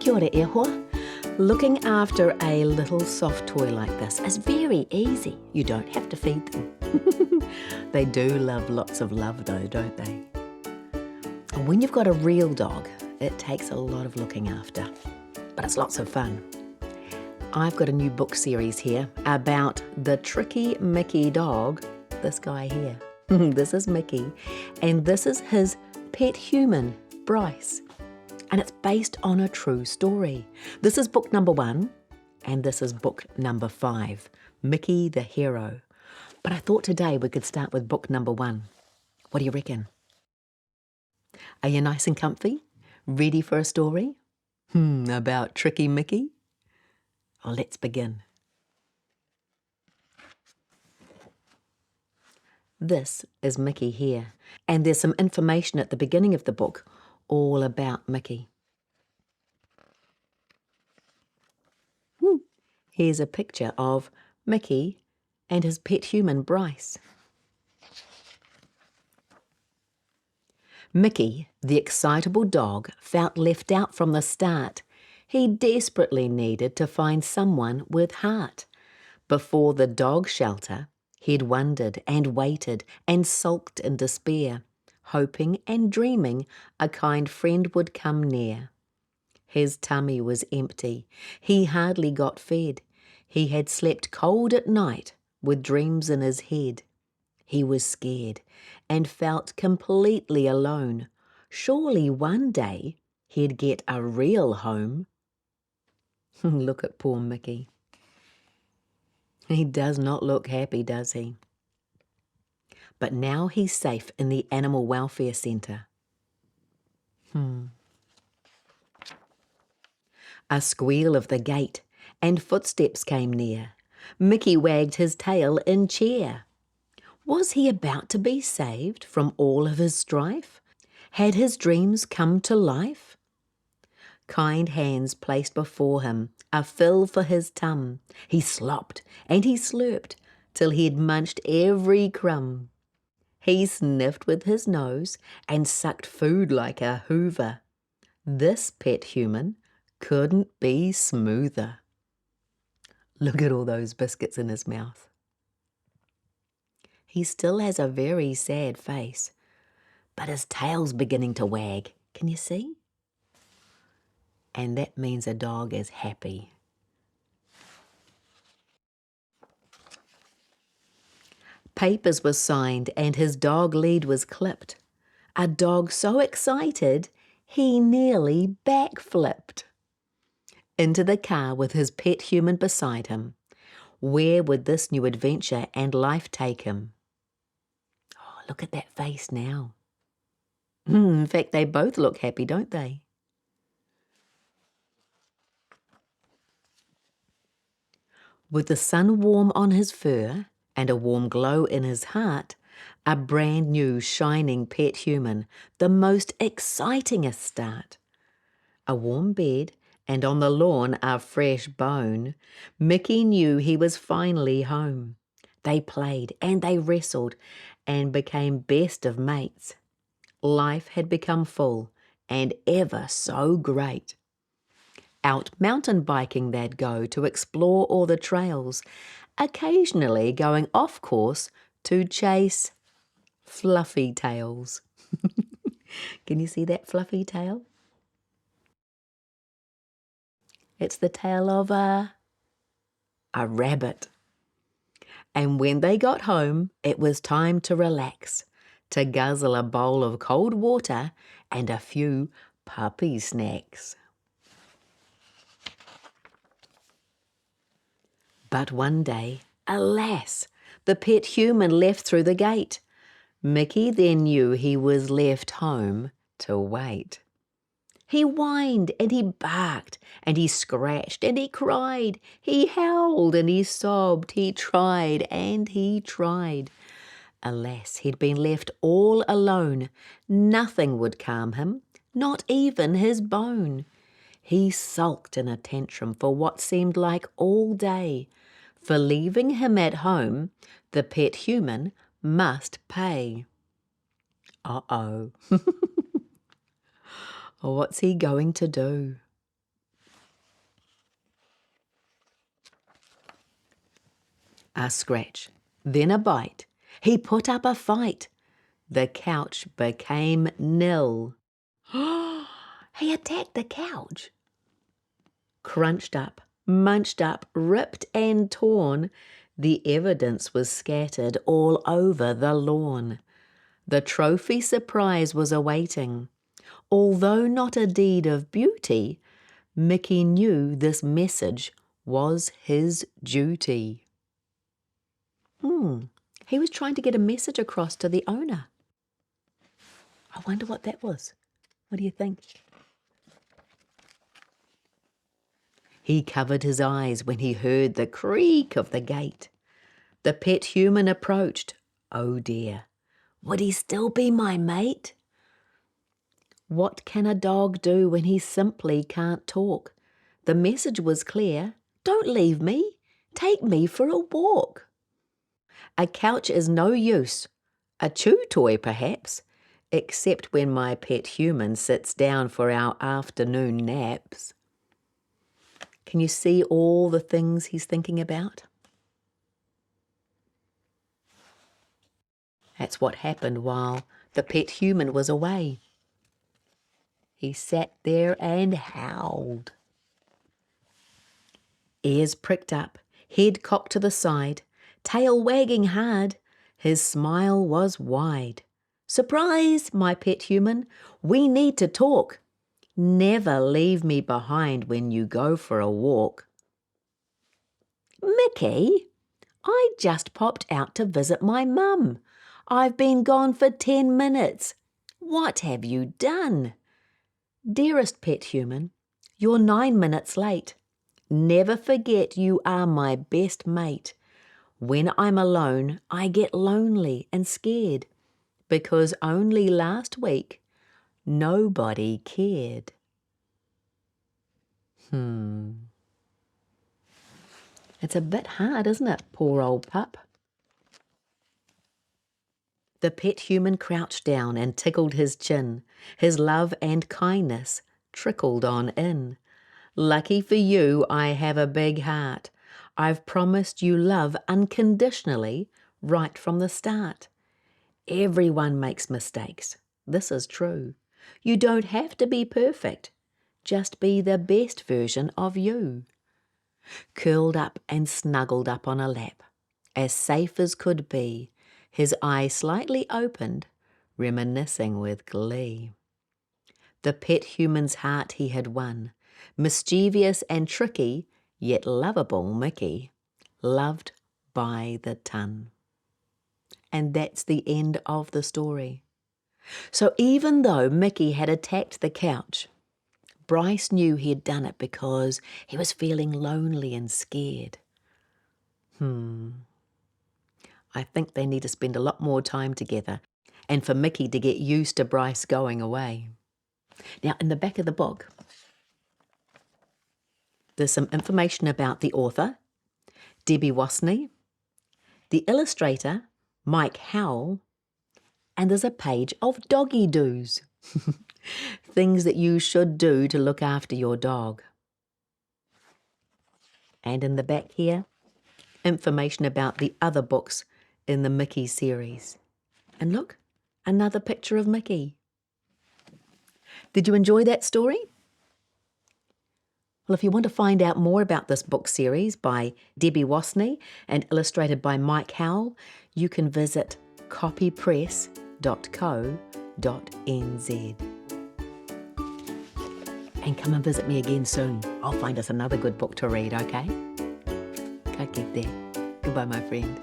Kia ora e hoa. Looking after a little soft toy like this is very easy. You don't have to feed them. They do love lots of love though, don't they? And when you've got a real dog, it takes a lot of looking after, but it's lots of fun. I've got a new book series here about the tricky Micky dog, this guy here. This is Micky, and this is his pet human, Bryce. And it's based on a true story. This is book number 1, and this is book number 5, Micky the Hero. But I thought today we could start with book number 1. What do you reckon? Are you nice and comfy? Ready for a story? About tricky Micky? Well, let's begin. This is Micky here, and there's some information at the beginning of the book all about Micky. Here's a picture of Micky and his pet human, Bryce. Micky, the excitable dog, felt left out from the start. He desperately needed to find someone with heart. Before the dog shelter, he'd wondered and waited and sulked in despair, hoping and dreaming a kind friend would come near. His tummy was empty. He hardly got fed. He had slept cold at night with dreams in his head. He was scared and felt completely alone. Surely one day he'd get a real home. Look at poor Micky. He does not look happy, does he? But now he's safe in the Animal Welfare Centre. A squeal of the gate and footsteps came near. Micky wagged his tail in cheer. Was he about to be saved from all of his strife? Had his dreams come to life? Kind hands placed before him a fill for his tum. He slopped and he slurped till he'd munched every crumb. He sniffed with his nose and sucked food like a hoover. This pet human couldn't be smoother. Look at all those biscuits in his mouth. He still has a very sad face, but his tail's beginning to wag. Can you see? And that means a dog is happy. Papers were signed and his dog lead was clipped. A dog so excited, he nearly backflipped. Into the car with his pet human beside him. Where would this new adventure and life take him? Oh, look at that face now. In fact, they both look happy, don't they? With the sun warm on his fur and a warm glow in his heart, a brand new shining pet human, the most excitingest start. A warm bed and on the lawn a fresh bone. Micky knew he was finally home. They played and they wrestled and became best of mates. Life had become full and ever so great. Out mountain biking they'd go to explore all the trails, occasionally going off course to chase fluffy tails. Can you see that fluffy tail? It's the tail of a rabbit. And when they got home, it was time to relax, to guzzle a bowl of cold water and a few puppy snacks. But one day, alas, the pet human left through the gate. Micky then knew he was left home to wait. He whined and he barked and he scratched and he cried. He howled and he sobbed. He tried and he tried. Alas, he'd been left all alone. Nothing would calm him, not even his bone. He sulked in a tantrum for what seemed like all day. For leaving him at home, the pet human must pay. Uh-oh. What's he going to do? A scratch, then a bite. He put up a fight. The couch became nil. He attacked the couch. Crunched up, munched up, ripped and torn, the evidence was scattered all over the lawn. The trophy surprise was awaiting. Although not a deed of beauty, Micky knew this message was his duty. He was trying to get a message across to the owner. I wonder what that was. What do you think? He covered his eyes when he heard the creak of the gate. The pet human approached. Oh dear, would he still be my mate? What can a dog do when he simply can't talk? The message was clear. Don't leave me. Take me for a walk. A couch is no use. A chew toy, perhaps, except when my pet human sits down for our afternoon naps. Can you see all the things he's thinking about? That's what happened while the pet human was away. He sat there and howled. Ears pricked up, head cocked to the side, tail wagging hard, his smile was wide. Surprise, my pet human, we need to talk. Never leave me behind when you go for a walk. Micky, I just popped out to visit my mum. I've been gone for 10 minutes. What have you done? Dearest pet human, you're 9 minutes late. Never forget you are my best mate. When I'm alone, I get lonely and scared because only last week nobody cared. It's a bit hard, isn't it, poor old pup? The pet human crouched down and tickled his chin. His love and kindness trickled on in. Lucky for you, I have a big heart. I've promised you love unconditionally right from the start. Everyone makes mistakes. This is true. You don't have to be perfect. Just be the best version of you. Curled up and snuggled up on a lap, as safe as could be, his eye slightly opened, reminiscing with glee. The pet human's heart he had won, mischievous and tricky, yet lovable Micky, loved by the ton. And that's the end of the story. So even though Micky had attacked the couch, Bryce knew he had done it because he was feeling lonely and scared. I think they need to spend a lot more time together and for Micky to get used to Bryce going away. Now, in the back of the book, there's some information about the author, Debbie Wastney, the illustrator, Mike Howell, and there's a page of doggy do's. Things that you should do to look after your dog. And in the back here, information about the other books in the Micky series. And look, another picture of Micky. Did you enjoy that story? Well, if you want to find out more about this book series by Debbie Wastney and illustrated by Mike Howell, you can visit copypress.co.nz. And come and visit me again soon. I'll find us another good book to read, okay? Ka kite. Goodbye, my friend.